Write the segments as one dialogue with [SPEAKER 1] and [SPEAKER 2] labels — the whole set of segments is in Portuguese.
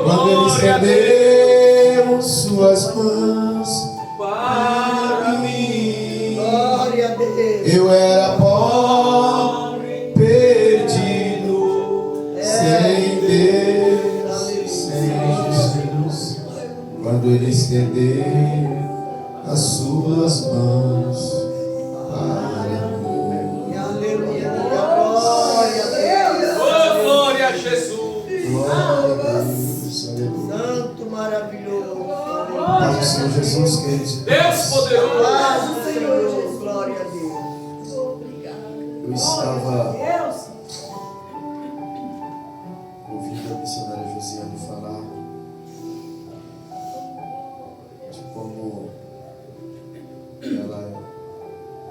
[SPEAKER 1] Quando estendemos suas mãos para mim,
[SPEAKER 2] Glória a Deus.
[SPEAKER 1] eu era pobre, perdido, sem Deus, sem Jesus. Quando Ele estender as suas mãos para mim.
[SPEAKER 2] Aleluia. Glória a Deus.
[SPEAKER 3] Oh, glória a Jesus.
[SPEAKER 1] Glória a Deus, aleluia.
[SPEAKER 2] Santo, maravilhoso.
[SPEAKER 1] Paz do Senhor Jesus, queridos.
[SPEAKER 3] Deus poderoso.
[SPEAKER 2] Paz do Senhor Jesus. Glória a Deus.
[SPEAKER 1] Eu estava ouvindo a missionária Josiane falar de como ela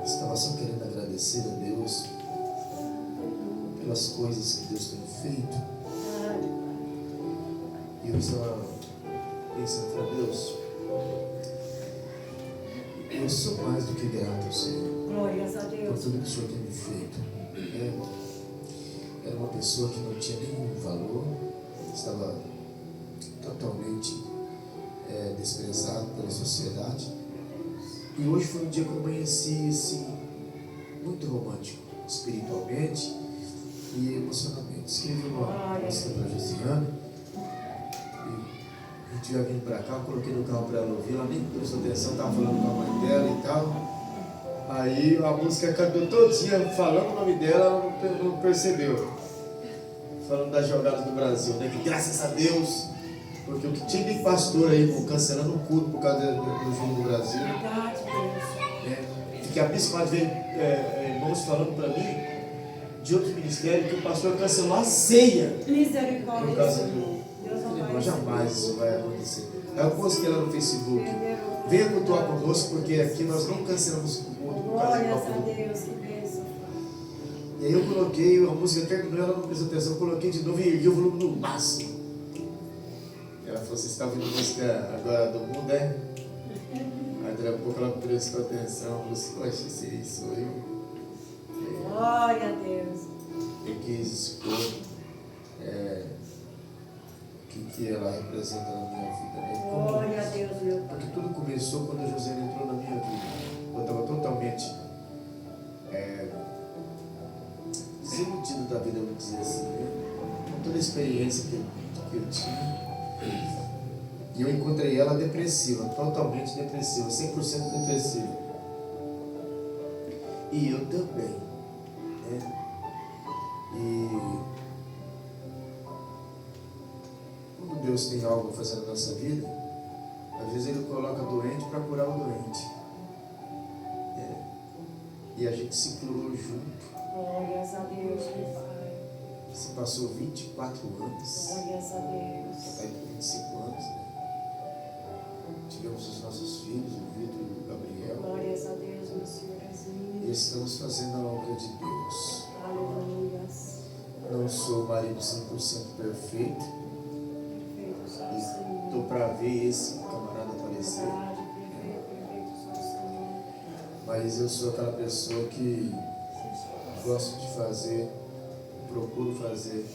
[SPEAKER 1] estava só querendo agradecer a Deus pelas coisas que Deus tem feito. E eu estava pensando para Deus, eu sou mais do que grato ao Senhor
[SPEAKER 4] Glórias a
[SPEAKER 1] por
[SPEAKER 4] Deus.
[SPEAKER 1] tudo que o Senhor tem me feito. Era uma pessoa que não tinha nenhum valor, estava totalmente desprezado pela sociedade. E hoje foi um dia que eu amanheci assim, muito romântico, espiritualmente e emocionalmente. Escrevi uma música para a Josiane. A gente ia vindo para cá, eu coloquei no carro para ela ouvir, ela nem prestou atenção, estava falando com a mãe dela e tal. Aí a música cantou todinha, falando o nome dela, ela não percebeu. Falando das jogadas do Brasil, né? Que graças a Deus, porque o que tinha de pastor aí, cancelando o culto por causa do jogo do Brasil.
[SPEAKER 4] Verdade, Deus.
[SPEAKER 1] Fiquei abismado de ver irmãos falando para mim, de outro ministério, que o pastor cancelou a ceia.
[SPEAKER 4] Misericórdia,
[SPEAKER 1] Por causa
[SPEAKER 4] Senhor.
[SPEAKER 1] do...
[SPEAKER 4] Deus não vai
[SPEAKER 1] Mas jamais isso vai acontecer. Aí eu postei lá no Facebook. Venha cultuar conosco, porque aqui nós não cancelamos o culto por causa
[SPEAKER 4] Glórias
[SPEAKER 1] do
[SPEAKER 4] a
[SPEAKER 1] culto.
[SPEAKER 4] Deus, que bênção.
[SPEAKER 1] E aí eu coloquei, a música terminou, ela não prestou atenção, eu coloquei de novo e ergui o volume no máximo. Ela falou, você está ouvindo música agora do mundo, é? Aí daqui a pouco ela prestou atenção, falou assim, poxa, esse sou eu.
[SPEAKER 4] Glória a Deus.
[SPEAKER 1] Eu quis expor o que ela representa na minha vida, né?
[SPEAKER 4] Glória a Deus, meu Pai.
[SPEAKER 1] Porque tudo começou quando a Josiane entrou na minha vida. Eu estava totalmente desiludido da vida, vou dizer assim, né? Com toda a experiência que eu tinha. E eu encontrei ela depressiva, totalmente depressiva, 100% depressiva. E eu também, né? E quando Deus tem algo a fazer na nossa vida, às vezes Ele coloca doente para curar o doente. E a gente se curou junto.
[SPEAKER 4] Glórias a Deus, meu Pai.
[SPEAKER 1] Se passou 24 anos.
[SPEAKER 4] Glórias a Deus.
[SPEAKER 1] Está aí com 25 anos, né? Tivemos os nossos filhos, o Vitor e o Gabriel.
[SPEAKER 4] Glórias a Deus, meu Senhorzinho.
[SPEAKER 1] E estamos fazendo a obra de Deus.
[SPEAKER 4] Aleluia.
[SPEAKER 1] Não sou o marido 100% perfeito.
[SPEAKER 4] Perfeito só o
[SPEAKER 1] E
[SPEAKER 4] Senhor.
[SPEAKER 1] estou para ver esse camarada aparecer.
[SPEAKER 4] Verdade, perfeito só o Senhor.
[SPEAKER 1] Mas eu sou aquela pessoa que gosto de fazer, procuro fazer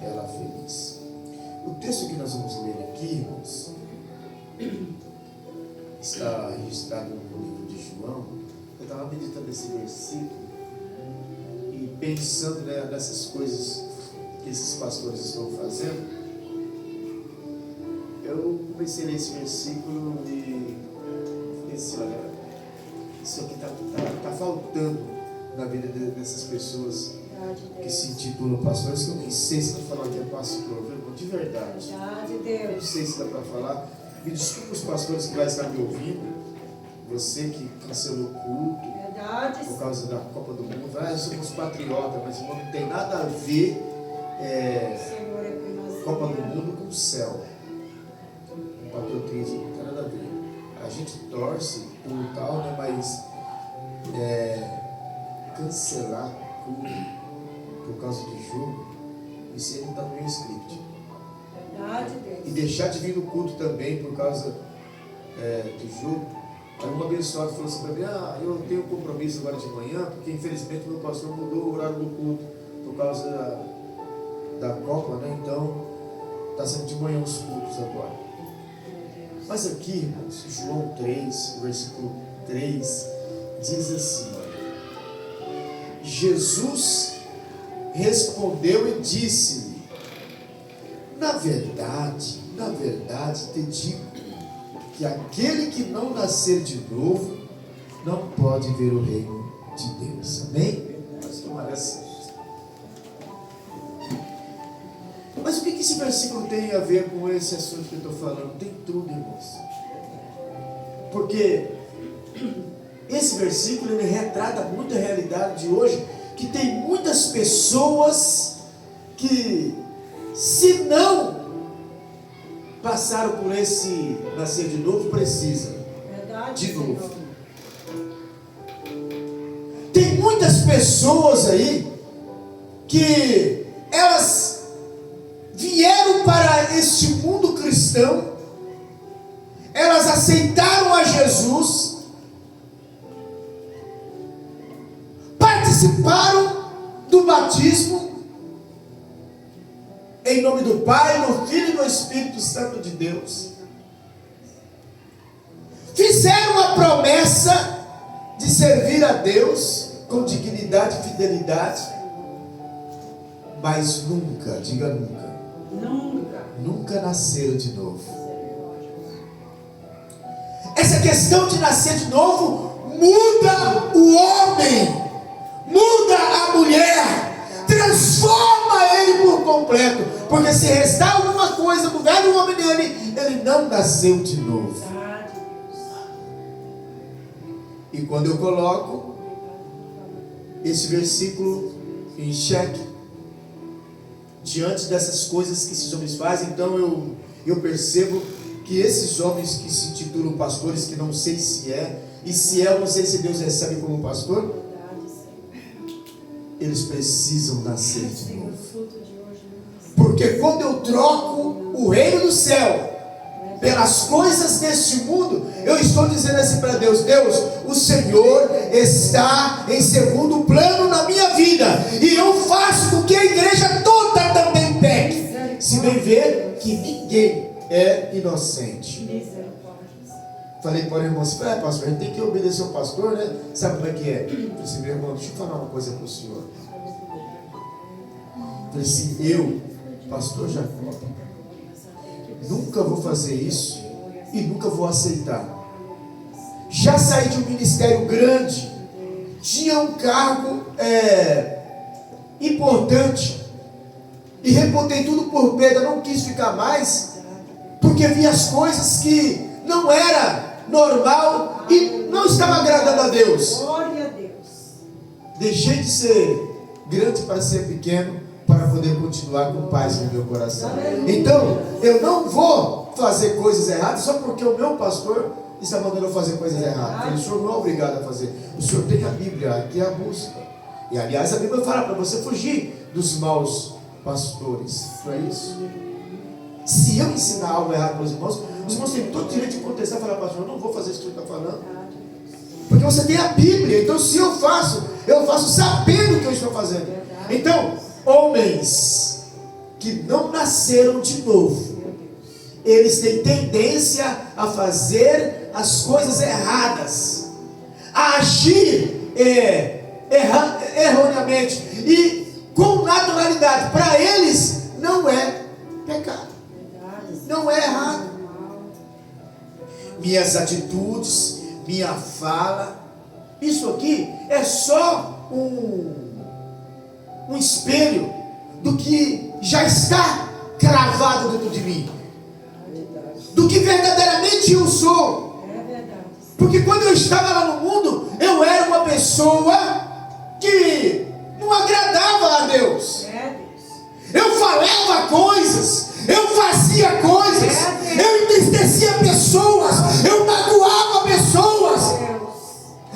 [SPEAKER 1] ela feliz. O texto que nós vamos ler aqui, irmãos, está registrado no livro de João. Eu estava meditando nesse versículo e pensando, né, nessas coisas que esses pastores estão fazendo. Eu comecei a ler esse versículo e falei assim, olha, isso aqui está faltando na vida dessas pessoas que se intitulam pastores, que eu nem sei se dá para falar que é pastor, viu? De verdade.
[SPEAKER 4] Verdade,
[SPEAKER 1] Eu não
[SPEAKER 4] Deus.
[SPEAKER 1] sei se dá para falar. Me desculpe os pastores que vai estar me ouvindo, você que cancelou o culto
[SPEAKER 4] Verdade.
[SPEAKER 1] por causa da Copa do Mundo. Somos patriotas, mas irmão, não tem nada a ver
[SPEAKER 4] Senhor é primazia.
[SPEAKER 1] Copa do Mundo com o céu. O patriotismo não tem nada a ver. A gente torce por tal, né, mas cancelar culto por causa de jogo, isso aí não está no meu script.
[SPEAKER 4] Verdade, Deus.
[SPEAKER 1] E deixar de vir no culto também por causa do jogo. Aí um abençoado falou assim para mim, eu tenho um compromisso agora de manhã, porque infelizmente meu pastor mudou o horário do culto por causa da Copa, né? Então está fazendo de manhã os cultos agora. Mas aqui, irmãos, João 3, versículo 3, diz assim: Jesus respondeu e disse-lhe: na verdade te digo que aquele que não nascer de novo não pode ver o reino de Deus. Amém? Mas tomara assim. Mas o que esse versículo tem a ver com esse assunto que eu estou falando? Tem tudo, irmãos. Porque esse versículo ele retrata muito a realidade de hoje, que tem muitas pessoas que, se não passaram por esse nascer de novo, precisam de novo. Tem muitas pessoas aí que elas vieram para este mundo cristão, elas aceitaram a Jesus, participaram do batismo, em nome do Pai, do Filho e do Espírito Santo de Deus, fizeram a promessa de servir a Deus com dignidade e fidelidade, mas nunca, diga nunca nasceram de novo. Essa questão de nascer de novo muda o homem, muda a mulher, transforma ele por completo, porque se restar alguma coisa do velho homem dele, ele não nasceu de novo. E quando eu coloco esse versículo em xeque, diante dessas coisas que esses homens fazem, então eu percebo que esses homens que se intitulam pastores, que não sei se é, e se é, eu não sei se Deus recebe como pastor, eles precisam nascer de novo. Porque quando eu troco o reino do céu pelas coisas deste mundo, eu estou dizendo assim para Deus: Deus, o Senhor está em segundo plano na minha vida, e eu faço com que a igreja toda também peque. Se bem ver que ninguém é inocente. Falei para o irmão assim: pastor, a gente tem que obedecer o pastor, né? Sabe como é que é? Eu falei assim: meu irmão, deixa eu falar uma coisa para o senhor. Eu falei assim: eu, pastor Jacob, nunca vou fazer isso e nunca vou aceitar. Já saí de um ministério grande, tinha um cargo importante, e reportei tudo por perda, não quis ficar mais, porque vi as coisas que não era normal e não estava agradando a Deus.
[SPEAKER 4] Glória a Deus.
[SPEAKER 1] Deixei de ser grande para ser pequeno, para poder continuar com paz no meu coração. Então, eu não vou fazer coisas erradas só porque o meu pastor está mandando eu fazer coisas erradas. O senhor não é obrigado a fazer. O senhor tem a Bíblia, aqui é a busca. E aliás, a Bíblia fala para você fugir dos maus pastores. Não é isso? Se eu ensinar algo errado para os irmãos têm todo o direito de contestar e falar: pastor, eu não vou fazer isso que o senhor está falando. Porque você tem a Bíblia. Então, se eu faço sabendo o que eu estou fazendo. Então, homens que não nasceram de novo, eles têm tendência a fazer as coisas erradas, a agir erroneamente e com naturalidade. Para eles não é pecado, não é errado. Minhas atitudes, minha fala, isso aqui é só um espelho do que já está cravado dentro de mim, do que verdadeiramente eu sou. Porque quando eu estava lá no mundo, eu era uma pessoa que não agradava a Deus. Eu falava coisas, eu fazia coisas, eu entristecia pessoas, eu magoava pessoas.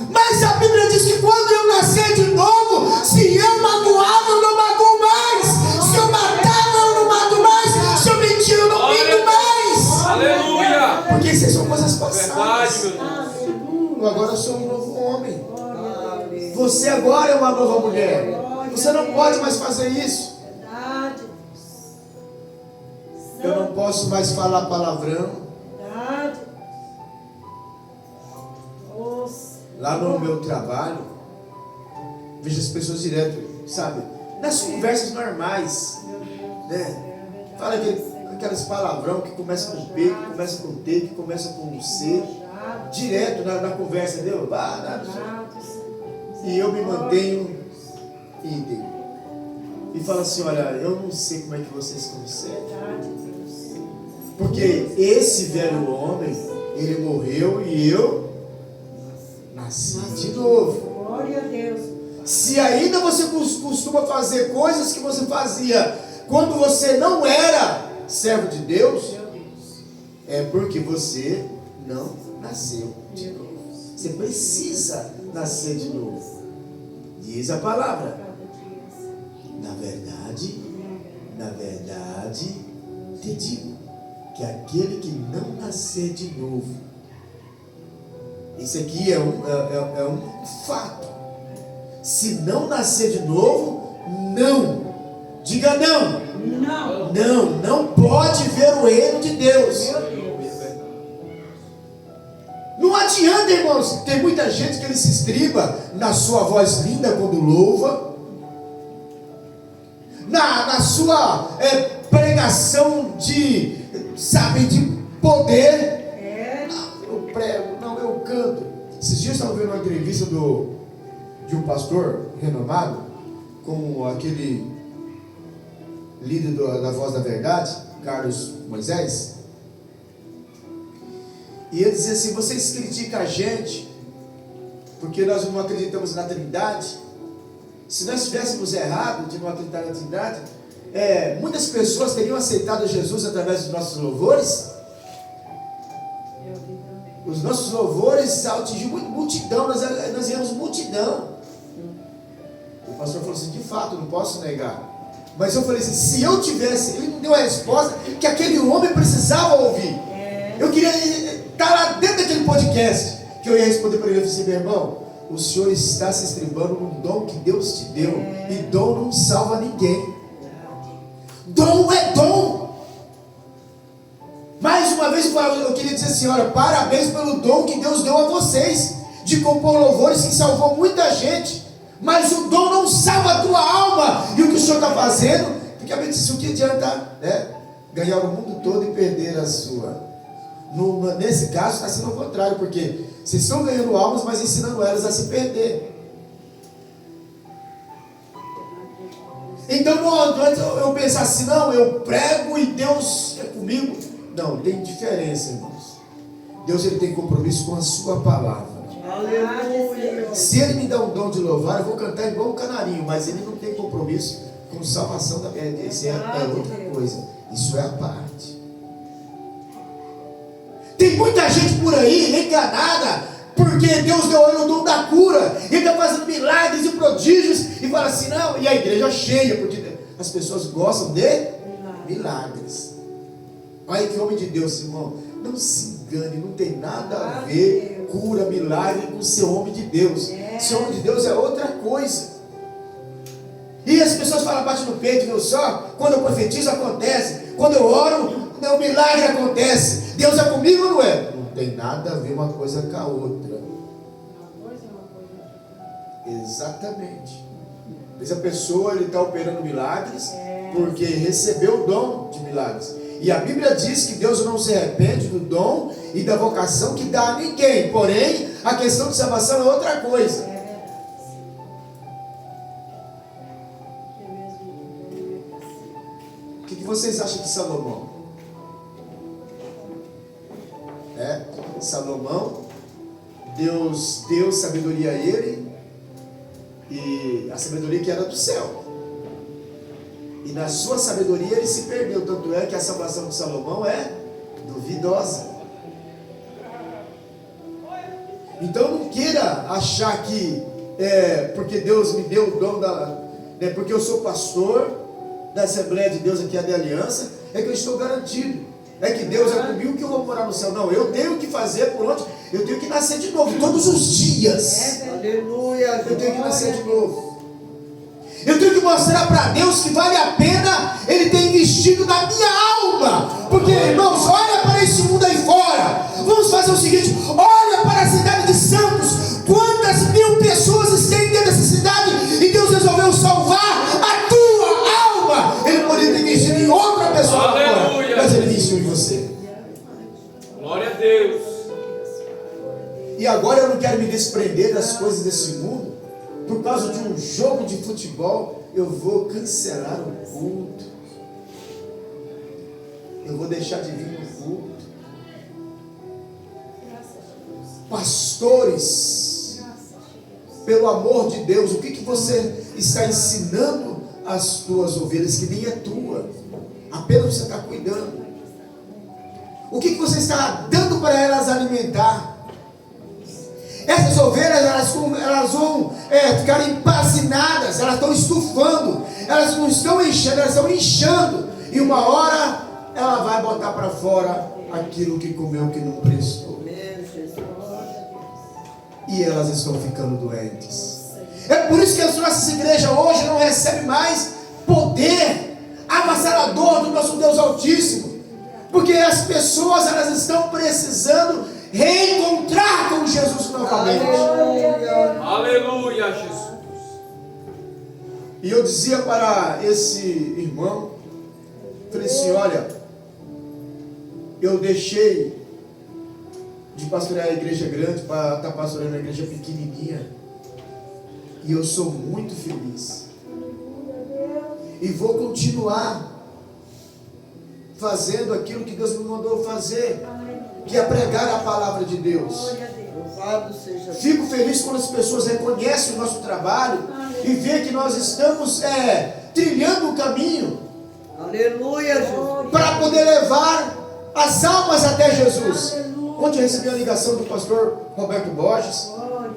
[SPEAKER 1] Mas a Bíblia diz que quando eu nascer de novo, se eu magoava, eu não magoo mais. Se eu matava, eu não mato mais. Se eu mentia, eu não minto mais.
[SPEAKER 3] Aleluia!
[SPEAKER 1] Porque isso são coisas passadas.
[SPEAKER 3] Verdade, meu Deus.
[SPEAKER 1] Eu agora sou um novo homem. Você agora é uma nova mulher. Você não pode mais fazer isso. Eu não posso mais falar palavrão.
[SPEAKER 4] Verdade. Nossa.
[SPEAKER 1] Lá no meu trabalho, vejo as pessoas direto, sabe? Nas conversas normais,
[SPEAKER 4] Meu Deus.
[SPEAKER 1] né? Fala aquelas palavrão que começa com P, que começa com T, que começa com C. Direto na conversa, entendeu? E eu me mantenho íntegro. E falo assim, olha, eu não sei como é que vocês conseguem. Porque esse velho homem, ele morreu e eu nasci de novo.
[SPEAKER 4] Glória a Deus.
[SPEAKER 1] Se ainda você costuma fazer coisas que você fazia quando você não era servo de Deus,
[SPEAKER 4] Meu Deus.
[SPEAKER 1] é porque você não nasceu de novo. Você precisa nascer de novo. Diz a palavra. Na verdade, te digo que aquele que não nascer de novo, isso aqui é um fato. Se não nascer de novo, não. Diga não.
[SPEAKER 4] Não.
[SPEAKER 1] Não pode ver o reino de Deus.
[SPEAKER 4] Meu Deus.
[SPEAKER 1] Não adianta, irmãos. Tem muita gente que ele se estriba na sua voz linda quando louva, na sua pregação de poder. Eu prego, não, eu canto. Esses dias eu estava vendo uma entrevista de um pastor renomado com aquele líder da Voz da Verdade, Carlos Moisés. E ele dizia assim: vocês criticam a gente porque nós não acreditamos na Trindade. Se nós estivéssemos errados de não acreditar na Trindade, muitas pessoas teriam aceitado Jesus através dos nossos louvores. Os nossos louvores atingiam multidão, nós íamos multidão. O pastor falou assim: de fato, não posso negar. Mas eu falei assim: se eu tivesse, ele me deu a resposta que aquele homem precisava ouvir. Eu queria estar lá dentro daquele podcast, que eu ia responder para ele. Eu falei assim: meu irmão, o senhor está se estribando num dom que Deus te deu, e dom não salva ninguém. Dom é dom. Mais uma vez eu queria dizer assim: olha, parabéns pelo dom que Deus deu a vocês, de compor louvores que salvou muita gente. Mas o dom não salva a tua alma. E o que o senhor está fazendo? Porque a gente disse: o que adianta, ganhar o mundo todo e perder a sua? Nesse caso está sendo o contrário, porque vocês estão ganhando almas, mas ensinando elas a se perder. Então não adianta eu pensar assim: não, eu prego e Deus é comigo. Não, tem diferença, irmãos. Deus, ele tem compromisso com a sua palavra.
[SPEAKER 2] Aleluia.
[SPEAKER 1] Se ele me dá um dom de louvar, eu vou cantar igual um canarinho, mas ele não tem compromisso com salvação da minha vida. Isso é outra coisa. Isso é a parte. Tem muita gente por aí enganada, porque Deus deu a ele o dom da cura, ele está fazendo milagres e prodígios, e fala assim: não, e a igreja cheia, porque as pessoas gostam de milagres. Olha que homem de Deus, irmão. Não se engane, não tem nada a ver cura, milagre com ser homem de Deus. Ser homem de Deus é outra coisa. E as pessoas falam, bate no peito, viu só? Quando eu profetizo acontece, quando eu oro, o milagre acontece. Deus é comigo ou não é? Não tem nada a ver uma coisa com a outra. Exatamente. Mas a pessoa, ele está operando milagres porque recebeu o dom de milagres. E a Bíblia diz que Deus não se arrepende do dom e da vocação que dá a ninguém. Porém, a questão de salvação é outra coisa. O que vocês acham de Salomão? Salomão, Deus deu sabedoria a ele, e a sabedoria que era do céu. E na sua sabedoria ele se perdeu. Tanto é que a salvação de Salomão é duvidosa. Então não queira achar que porque Deus me deu o dom porque eu sou pastor da Assembleia de Deus aqui, a de Aliança, é que eu estou garantido. É que Deus é comigo que eu vou morar no céu. Não, eu tenho que fazer por onde? Eu tenho que nascer de novo, todos os dias.
[SPEAKER 2] Aleluia.
[SPEAKER 1] Eu tenho que nascer de novo. Eu tenho que mostrar para Deus que vale a pena Ele ter investido na minha alma
[SPEAKER 5] Porque, irmãos, olha para esse mundo aí fora. Vamos fazer o seguinte: olha para a cidade de Santos. Quantas mil pessoas estão dentro dessa cidade e Deus resolveu salvar a tua alma? Ele poderia ter vencido em outra pessoa lá fora, mas Ele venceu em você.
[SPEAKER 3] Glória a Deus.
[SPEAKER 5] E agora eu não quero me desprender das coisas desse mundo. Por causa de um jogo de futebol, eu vou cancelar o culto. Eu vou deixar de vir no culto. Pastores, pelo amor de Deus, o que você está ensinando às tuas ovelhas que nem é tua? Apenas você está cuidando. O que você está dando para elas alimentar? Essas ovelhas, elas vão ficar empazinadas, elas estão estufando, elas não estão enchendo, elas estão inchando. E uma hora ela vai botar para fora aquilo que comeu que não prestou. E elas estão ficando doentes. É por isso que as nossas igrejas hoje não recebem mais poder avassalador do nosso Deus Altíssimo. Porque as pessoas, elas estão precisando reencontrar com Jesus novamente.
[SPEAKER 3] Aleluia, Jesus.
[SPEAKER 5] E eu dizia para esse irmão, falei assim: olha, eu deixei de pastorear a igreja grande para estar pastoreando a igreja pequenininha, e eu sou muito feliz, e vou continuar fazendo aquilo que Deus me mandou fazer, que é pregar a palavra de Deus. Fico feliz quando as pessoas reconhecem o nosso trabalho e veem que nós estamos trilhando o caminho.
[SPEAKER 2] Aleluia, Jesus.
[SPEAKER 5] Para poder levar as almas até Jesus. Ontem eu recebi a ligação do pastor Roberto Borges,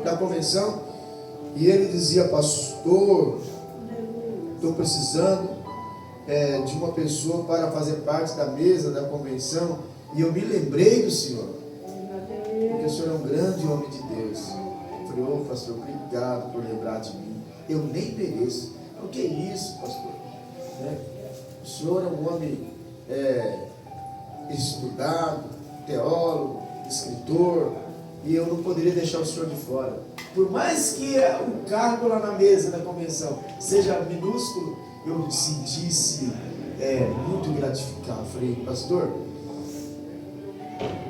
[SPEAKER 5] da convenção, e ele dizia: pastor, estou precisando de uma pessoa para fazer parte da mesa da convenção. E eu me lembrei do Senhor, porque o Senhor é um grande homem de Deus. Eu falei: ô pastor, obrigado por lembrar de mim. Eu nem mereço. O que é isso, pastor? O Senhor é um homem estudado, teólogo, escritor, e eu não poderia deixar o Senhor de fora. Por mais que o cargo lá na mesa da convenção seja minúsculo, eu me sentisse muito gratificado. Eu falei: pastor,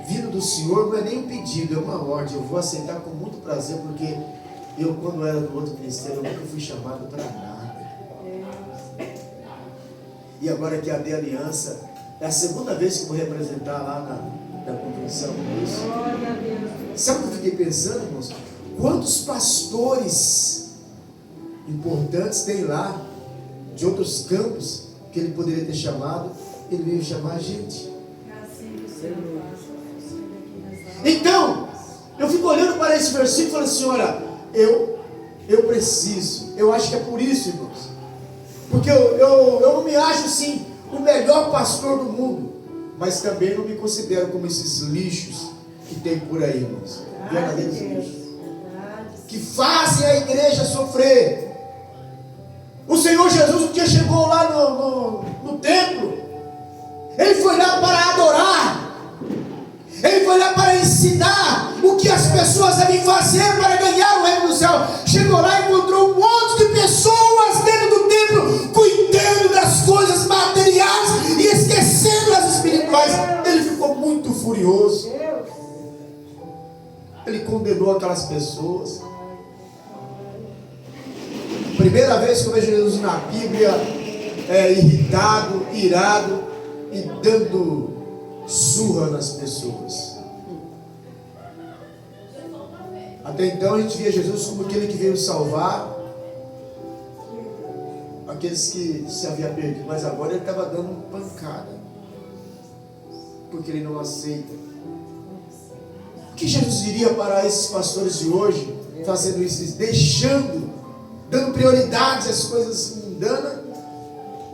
[SPEAKER 5] vindo do Senhor não é nem um pedido, é uma ordem. Eu vou aceitar com muito prazer, porque eu, quando era do outro ministério, eu nunca fui chamado para nada. E agora que a de aliança, é a segunda vez que eu vou representar lá na convenção. Sabe o que eu fiquei pensando, irmãos? Quantos pastores importantes tem lá, de outros campos, que ele poderia ter chamado, ele veio chamar a gente. Então, eu fico olhando para esse versículo e falo assim: olha, eu preciso, eu acho que é por isso, irmãos, porque eu não me acho assim o melhor pastor do mundo, mas também não me considero como esses lixos que tem por aí, irmãos, verdadeiros lixos, que fazem a igreja sofrer. O Senhor Jesus um dia chegou lá no templo, ele foi lá para adorar, ele foi lá para ensinar o que as pessoas devem fazer para ganhar o reino do céu. Chegou lá e encontrou um monte de pessoas dentro do templo, cuidando das coisas materiais e esquecendo as espirituais. Ele ficou muito furioso. Ele condenou aquelas pessoas. Primeira vez que eu vejo Jesus na Bíblia irritado, irado e dando surra nas pessoas. Até então a gente via Jesus como aquele que veio salvar aqueles que se haviam perdido, mas agora ele estava dando pancada, porque ele não aceita. O que Jesus diria para esses pastores de hoje, fazendo isso, dando prioridade às coisas mundanas,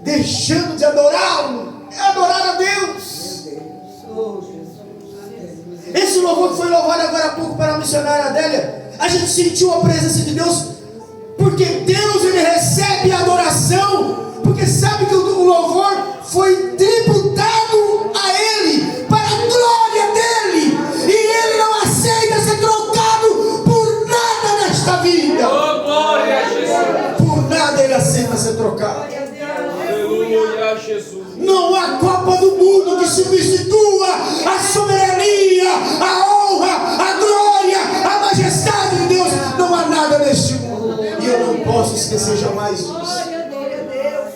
[SPEAKER 5] deixando de adorá-lo, adorar a Deus? Esse louvor que foi louvado agora há pouco para a missionária Adélia, a gente sentiu a presença de Deus, porque Deus, ele recebe a adoração, porque sabe que o louvor foi tributado a Ele. a soberania, a honra, a glória, a majestade de Deus. Não há nada neste mundo. E eu não posso esquecer jamais disso.
[SPEAKER 4] Glória a Deus.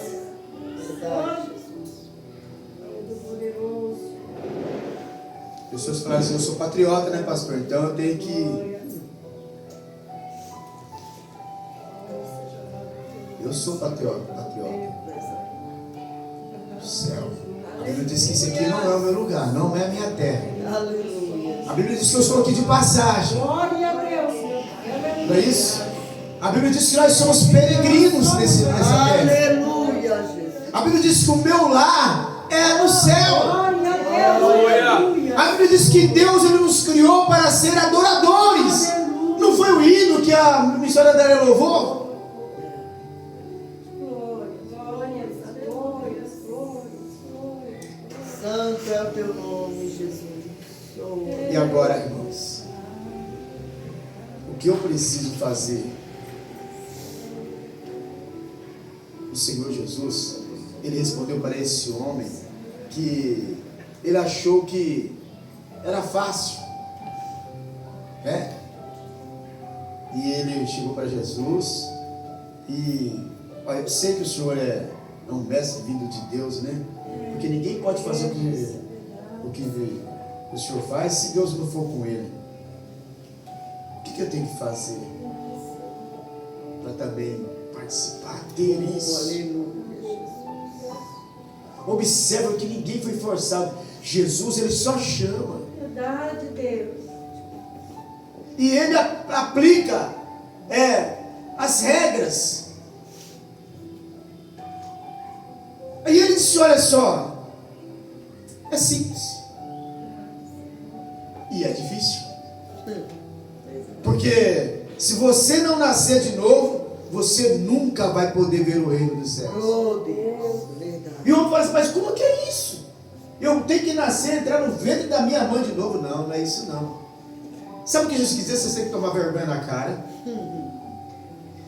[SPEAKER 5] Pessoas falam assim, eu sou patriota, né, pastor? Então eu tenho que... Eu sou patriota. Do céu. A Bíblia diz que isso aqui não é o meu lugar, não é a minha terra.
[SPEAKER 2] Aleluia.
[SPEAKER 5] A Bíblia diz que eu estou aqui de passagem.
[SPEAKER 4] Glória a Deus.
[SPEAKER 5] Não é isso? A Bíblia diz que nós somos peregrinos nessa terra.
[SPEAKER 2] Aleluia, Jesus.
[SPEAKER 5] A Bíblia diz que o meu lar é no céu.
[SPEAKER 4] Glória a Deus.
[SPEAKER 3] Aleluia.
[SPEAKER 5] A Bíblia diz que Deus ele nos criou para ser adoradores. Não foi o hino que a missionária louvou?
[SPEAKER 2] Santo é o teu nome, Jesus.
[SPEAKER 5] E agora, irmãos, o que eu preciso fazer? O Senhor Jesus, ele respondeu para esse homem que ele achou que era fácil, né? E ele chegou para Jesus e olha, eu sei que o Senhor é um mestre vindo de Deus, né? Porque ninguém pode fazer o que o Senhor faz se Deus não for com ele. O que eu tenho que fazer para também participar, ter isso?
[SPEAKER 2] Aleluia, Jesus.
[SPEAKER 5] Observa que ninguém foi forçado. Jesus, ele só chama.
[SPEAKER 4] Verdade, Deus.
[SPEAKER 5] E ele aplica as regras. Aí ele disse, olha só, é simples. E é difícil. Porque se você não nascer de novo, você nunca vai poder ver o reino dos céus.
[SPEAKER 2] Oh, Deus, verdade.
[SPEAKER 5] E o homem fala assim, mas como que é isso? Eu tenho que nascer, entrar no ventre da minha mãe de novo? Não, não é isso não. Sabe o que Jesus quis dizer? Você tem que tomar vergonha na cara.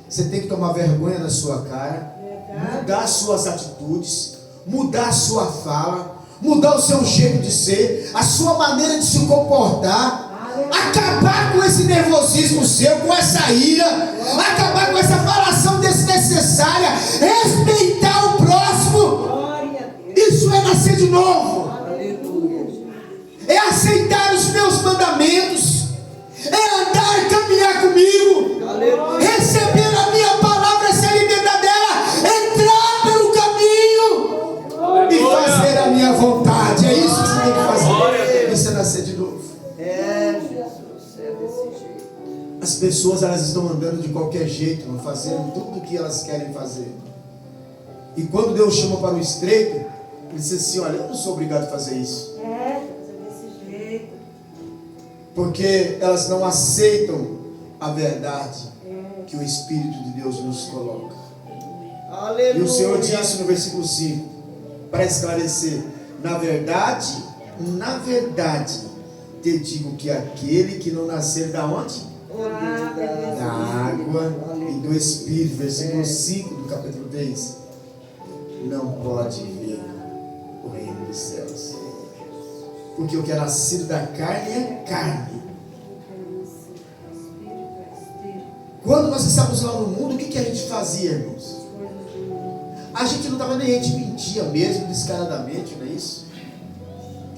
[SPEAKER 5] Você tem que tomar vergonha na sua cara. Mudar suas atitudes, mudar a sua fala, mudar o seu jeito de ser, a sua maneira de se comportar, acabar com esse nervosismo seu, com essa ira, acabar com essa falação desnecessária, respeitar o próximo.
[SPEAKER 4] Glória a Deus.
[SPEAKER 5] Isso é nascer de novo,
[SPEAKER 2] Aleluia.
[SPEAKER 5] é aceitar os meus mandamentos, é andar e caminhar comigo,
[SPEAKER 2] Aleluia.
[SPEAKER 5] receber a minha palavra, se alimentar dela, entrar pelo caminho e fazer a minha vontade. É isso que você tem que fazer. Isso é nascer de novo.
[SPEAKER 2] É, Jesus, é desse jeito.
[SPEAKER 5] As pessoas, elas estão andando de qualquer jeito, não fazendo tudo o que elas querem fazer. E quando Deus chama para o estreito, ele diz assim, olha, eu não sou obrigado a fazer isso.
[SPEAKER 4] É, Deus, é desse jeito.
[SPEAKER 5] Porque elas não aceitam a verdade que o Espírito de Deus nos coloca.
[SPEAKER 2] Aleluia.
[SPEAKER 5] E o Senhor disse no versículo 5, para esclarecer, na verdade, te digo que aquele que não nascer da onde? Da água e do Espírito, versículo 5 do capítulo 3, não pode ver o reino dos céus. Porque o que é nascido da carne é carne. Quando nós estávamos lá no mundo, o que a gente fazia, irmãos? A gente não estava nem aí, a gente mentia mesmo, descaradamente, não é isso?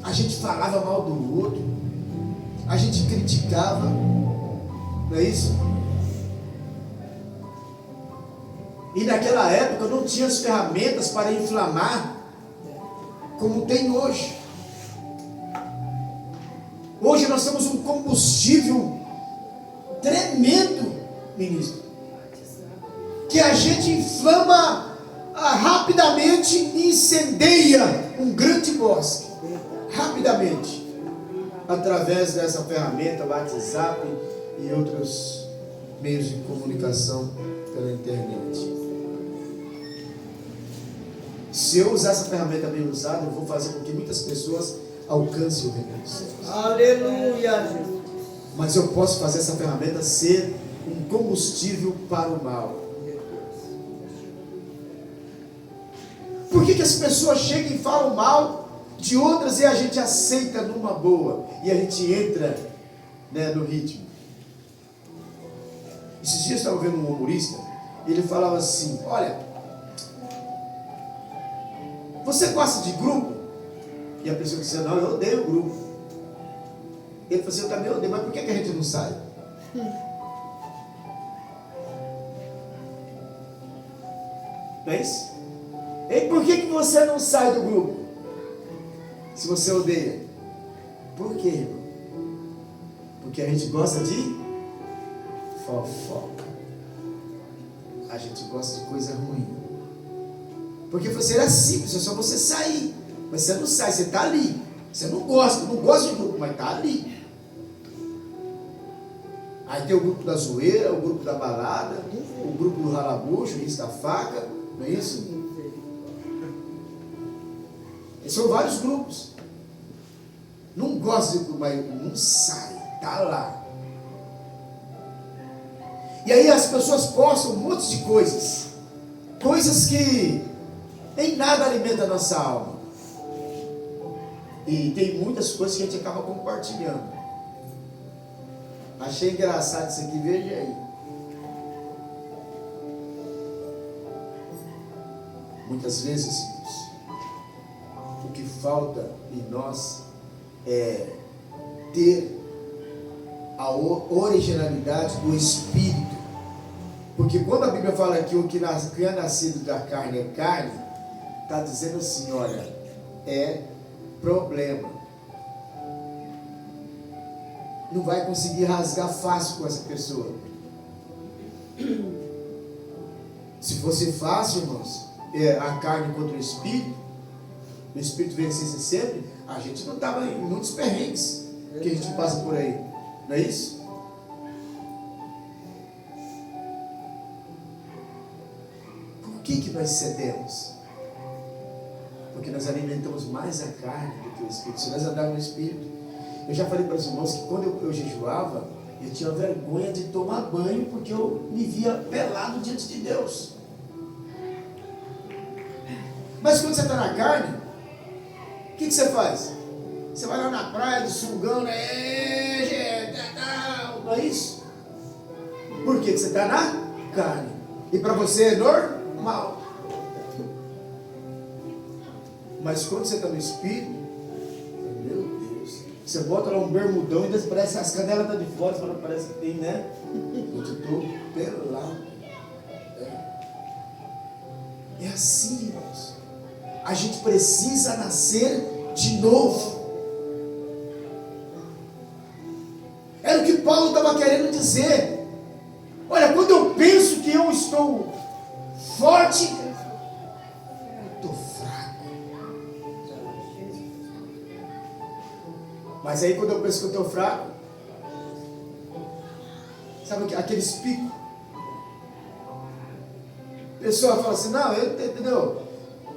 [SPEAKER 5] A gente falava mal do outro, a gente criticava, não é isso? E naquela época não tinha as ferramentas para inflamar como tem hoje. Hoje nós temos um combustível tremendo, ministro, que a gente inflama rapidamente e incendeia um grande bosque, rapidamente, através dessa ferramenta, WhatsApp e outros meios de comunicação pela internet. Se eu usar essa ferramenta bem usada, eu vou fazer com que muitas pessoas alcancem o reino dos céus.
[SPEAKER 2] Aleluia, Jesus.
[SPEAKER 5] Mas eu posso fazer essa ferramenta ser um combustível para o mal. Por que as pessoas chegam e falam mal de outras e a gente aceita numa boa. E a gente entra, né, no ritmo. Esses dias eu estava vendo um humorista, e ele falava assim, olha, você gosta de grupo? E a pessoa disse, não, eu odeio grupo. Ele falou assim, eu também odeio, mas por que a gente não sai? Não é isso? E por que você não sai do grupo? Se você odeia. Por quê, irmão? Porque a gente gosta de fofoca. A gente gosta de coisa ruim. Porque você era simples, é só você sair. Mas você não sai, você está ali. Você não gosta de grupo, mas está ali. Aí tem o grupo da zoeira, o grupo da balada, o grupo do ralabucho, o risco da faca, não é isso? E são vários grupos. Não gosta de grupo, mas não sai, está lá. E aí as pessoas postam um monte de coisas. Coisas que em nada alimentam a nossa alma. E tem muitas coisas que a gente acaba compartilhando. Achei engraçado isso aqui, veja aí. Muitas vezes, irmãos, o que falta em nós é ter a originalidade do Espírito. Porque quando a Bíblia fala que o que é nascido da carne é carne, está dizendo assim, olha, é problema. Não vai conseguir rasgar fácil com essa pessoa. Se fosse fácil, irmãos, a carne contra o Espírito vencesse sempre, a gente não estava em muitos perrengues que a gente passa por aí. Não é isso? Por que nós cedemos? Porque nós alimentamos mais a carne do que o Espírito. Se nós andarmos no Espírito, eu já falei para os irmãos que quando eu jejuava, eu tinha vergonha de tomar banho, porque eu me via pelado diante de Deus. Mas quando você está na carne, o que você faz? Você vai lá na praia do sungão, não é isso? Por que você está na carne? E para você é normal. Mas quando você está no Espírito, meu Deus, você bota lá um bermudão e parece que as canelas estão de fora, você fala, parece que tem, né? Eu estou pelado. É assim, irmãos. A gente precisa nascer de novo. Era o que Paulo estava querendo dizer. Olha, quando eu penso que eu estou forte, eu estou fraco. Mas aí quando eu penso que eu estou fraco, sabe aqueles picos? A pessoa fala assim, não, entendeu?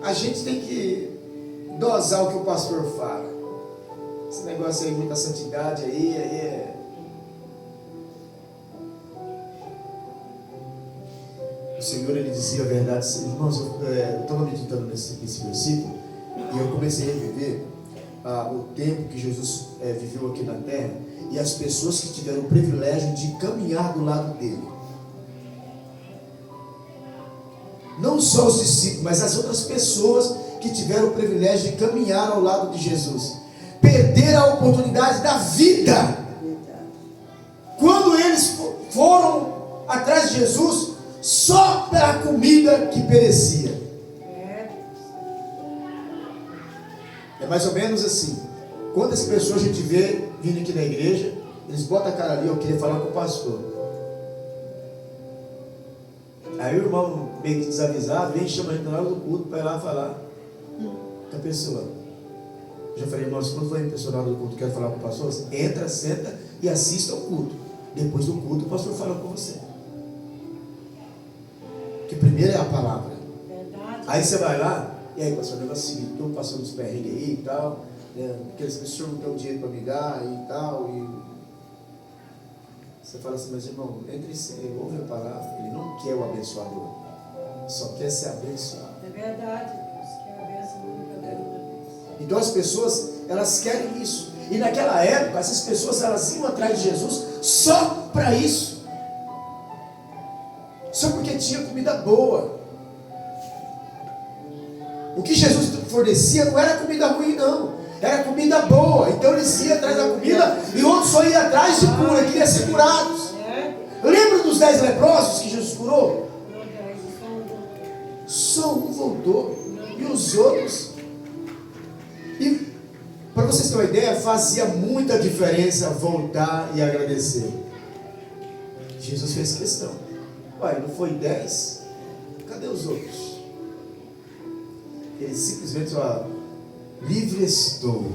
[SPEAKER 5] A gente tem que dosar o que o pastor fala. Esse negócio aí, muita santidade aí é... O Senhor, Ele dizia a verdade. Irmãos, eu estava meditando nesse versículo e eu comecei a reviver o tempo que Jesus viveu aqui na terra e as pessoas que tiveram o privilégio de caminhar do lado dele. Não só os discípulos, mas as outras pessoas que tiveram o privilégio de caminhar ao lado de Jesus. Perderam a oportunidade da vida. Quando eles foram atrás de Jesus, só pela comida que perecia. É mais ou menos assim. Quantas pessoas a gente vê vindo aqui na igreja, eles botam a cara ali, eu queria falar com o pastor. Aí o irmão, meio que desavisado, vem e chama a gente na hora do culto para ir lá falar com a pessoa. Eu já falei, irmãos, quando for em pessoa na hora do culto, quer falar com o pastor, você entra, senta e assista ao culto. Depois do culto, o pastor fala com você. Que primeiro é a palavra.
[SPEAKER 4] Verdade.
[SPEAKER 5] Aí você vai lá, e aí, pastor, o negócio é o seguinte, estou passando os perrengues aí e tal, porque esse senhor não tem o dinheiro para me dar e tal, e você fala assim, mas irmão, entre si, ouve a palavra, ele não quer o abençoador, só quer ser abençoado.
[SPEAKER 4] É verdade, Deus, que é a bênção única da vida deles.
[SPEAKER 5] Então as pessoas, elas querem isso. E naquela época, essas pessoas, elas iam atrás de Jesus só para isso. Só porque tinha comida boa. O que Jesus fornecia não era comida ruim, não. Era comida boa. Então eles iam atrás da comida e outros só iam atrás de cura, queriam ser curados. Lembra dos 10 leprosos que Jesus curou? Só um voltou. E os outros. E para vocês terem uma ideia, fazia muita diferença voltar e agradecer. Jesus fez questão. Uai, não foi 10? Cadê os outros? Ele simplesmente falou: livre estou.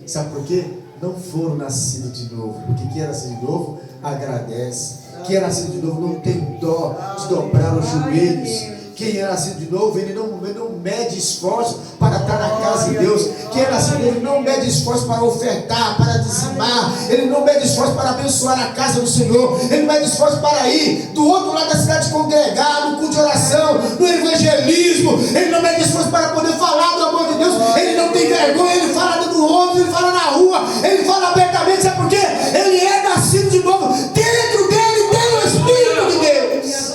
[SPEAKER 5] Sabe por quê? Não foram nascidos de novo. Porque quem é nascido de novo, agradece. Quem é nascido de novo não tem dó de dobrar os joelhos. Quem é nascido de novo, ele não mede esforço para estar na casa de Deus. Quem é nascido de novo, ele não mede esforço para ofertar, para dizimar. Ele não mede esforço para abençoar a casa do Senhor. Ele não mede esforço para ir do outro lado da cidade congregar, no culto de oração, no evangelismo. Ele não mede esforço para poder falar do amor de Deus. Ele não tem vergonha, ele fala dentro do ônibus, ele fala na rua, ele fala abertamente. Sabe por quê? Ele é nascido de novo. Dentro dele tem o Espírito de Deus.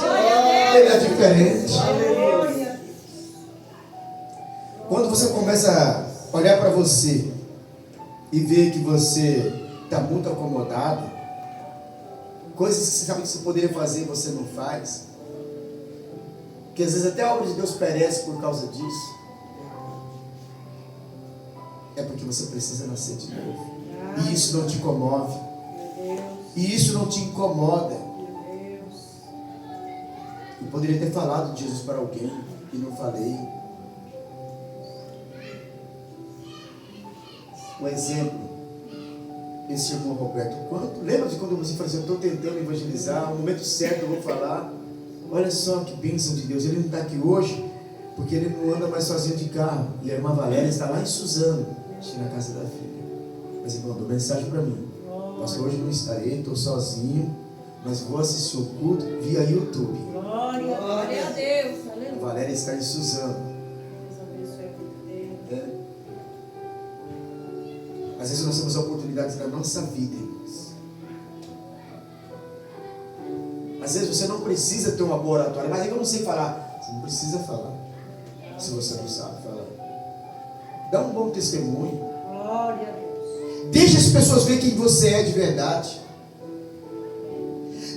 [SPEAKER 5] Ele é diferente. Quando você começa a olhar para você e ver que você está muito acomodado, coisas que você sabe que você poderia fazer e você não faz, que às vezes até a obra de Deus perece por causa disso, é porque você precisa nascer de novo. E isso não te comove. E isso não te incomoda. Eu poderia ter falado de Jesus para alguém e não falei. Um exemplo, esse irmão Roberto, lembra de quando você falou assim: eu estou tentando evangelizar, no momento certo eu vou falar. Olha só que bênção de Deus. Ele não está aqui hoje porque ele não anda mais sozinho de carro. E a irmã Valéria está lá em Suzano, na casa da filha. Mas ele mandou mensagem para mim: pastor, hoje não estarei, estou sozinho, mas vou assistir o culto via YouTube.
[SPEAKER 4] Glória a Deus.
[SPEAKER 5] A Valéria está em Suzano. Às vezes nós temos oportunidades na nossa vida, irmãos. Às vezes você não precisa ter uma boa oratória, mas é que eu não sei falar. Você não precisa falar, se você não sabe falar. Dá um bom testemunho.
[SPEAKER 4] Glória a Deus.
[SPEAKER 5] Deixa as pessoas ver quem você é de verdade.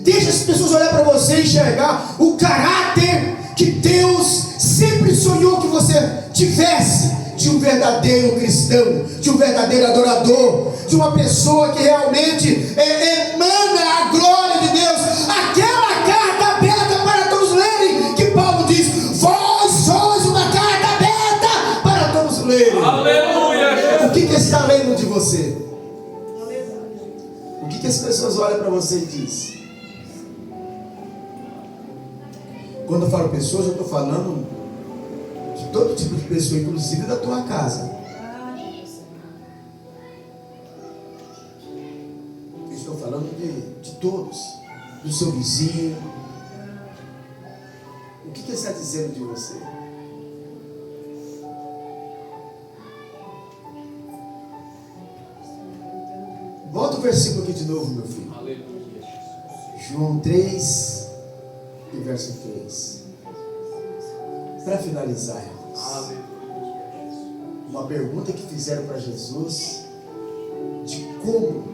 [SPEAKER 5] Deixa as pessoas olhar para você e enxergar o caráter que Deus sempre sonhou que você tivesse. De um verdadeiro cristão, de um verdadeiro adorador, de uma pessoa que realmente emana a glória de Deus. Aquela carta aberta para todos lerem, que Paulo diz: vós sois uma carta aberta para todos lerem.
[SPEAKER 3] Aleluia!
[SPEAKER 5] O que está lendo de você? O que as pessoas olham para você e dizem? Quando eu falo pessoas, eu estou falando de todo tipo de pessoa, inclusive da tua casa. Eu estou falando de todos, do seu vizinho. O que ele está dizendo de você? Volta o versículo aqui de novo, meu filho.
[SPEAKER 3] Aleluia.
[SPEAKER 5] João 3 e verso 3. Para finalizar, irmãos, uma pergunta que fizeram para Jesus de como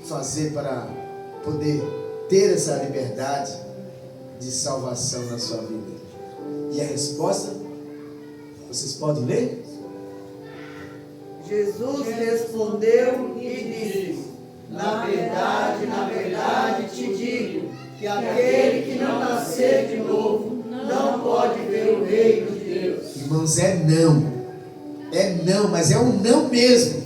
[SPEAKER 5] fazer para poder ter essa liberdade de salvação na sua vida. E a resposta, vocês podem ler?
[SPEAKER 2] Jesus respondeu e disse: na verdade te digo, que aquele que não nascer de novo não pode ver o reino de Deus.
[SPEAKER 5] Irmãos, é não, mas é um não mesmo.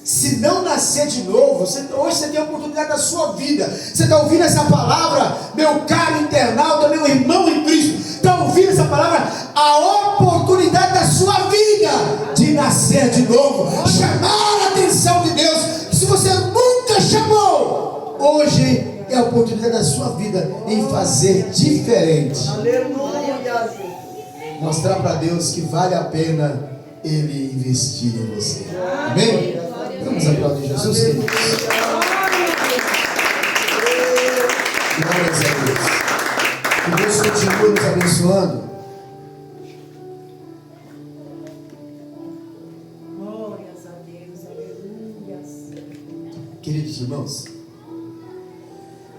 [SPEAKER 5] Se não nascer de novo, hoje você tem a oportunidade da sua vida. Você está ouvindo essa palavra, meu caro internauta, meu irmão em Cristo, está ouvindo essa palavra? A oportunidade da sua vida de nascer de novo, chamar a atenção de Deus. Se você nunca chamou, hoje é a oportunidade da sua vida em fazer diferente.
[SPEAKER 2] Aleluia.
[SPEAKER 5] Mostrar para Deus que vale a pena Ele investir em você. Amém? Vamos aplaudir Jesus, queridos. Glórias a Deus. Que Deus continue nos abençoando.
[SPEAKER 4] Glórias a Deus, aleluia.
[SPEAKER 5] Queridos irmãos,